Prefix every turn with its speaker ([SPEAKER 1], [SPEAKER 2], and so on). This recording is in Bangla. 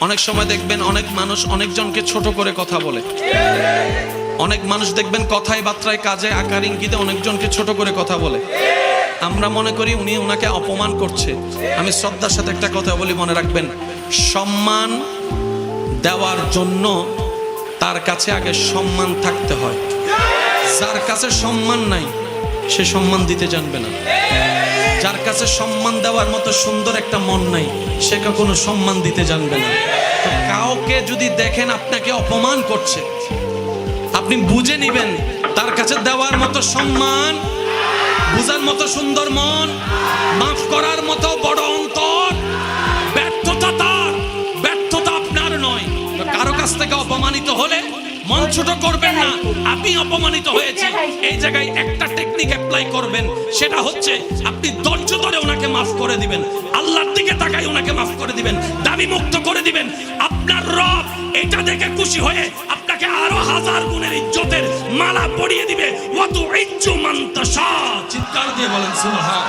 [SPEAKER 1] অনেক সময় দেখবেন অনেক মানুষ অনেকজনকে ছোট করে কথা বলে। অনেক মানুষ দেখবেন কথায় বার্তায় কাজে আকার ইঙ্গিতে অনেকজনকে ছোট করে কথা বলে। আমরা মনে করি উনি ওনাকে অপমান করছে। আমি শ্রদ্ধার সাথে একটা কথা বলি, মনে রাখবেন, সম্মান দেওয়ার জন্য তার কাছে আগে সম্মান থাকতে হয়। যার কাছে সম্মান নাই সে সম্মান দিতে জানবে না। যার কাছে সম্মান দেওয়ার মতো সুন্দর একটা মন নাই সে কখনো সম্মান দিতে জানবে না। তো কাউকে যদি দেখেন আপনাকে অপমান করছে, আপনি বুঝে নিবেন তার কাছে দেওয়ার মতো সম্মান, বুঝার মতো সুন্দর মন, মাফ করার মতো বড় অন্তর, ব্যর্থতা তার, ব্যর্থতা আপনার নয়। তো কারো কাছ থেকে অপমানিত হলে মন ছোট করবেন না। আপনি অপমানিত হয়েছে, এই জায়গায় একটা টেকনিক অ্যাপ্লাই করবেন, সেটা হচ্ছে আপনি ধৈর্য ধরে ওনাকে মাফ করে দিবেন, আল্লাহর দিকে তাকাই ওনাকে মাফ করে দিবেন, দাবি মুক্ত করে দিবেন। আপনার রব এটা দেখে খুশি হয়ে আপনাকে আরো হাজার গুণের ইজ্জতের মালা পরিয়ে দিবে। ওয়াতু ইজ্জু মান তাশা। চিৎকার দিয়ে বলেন সুবহান।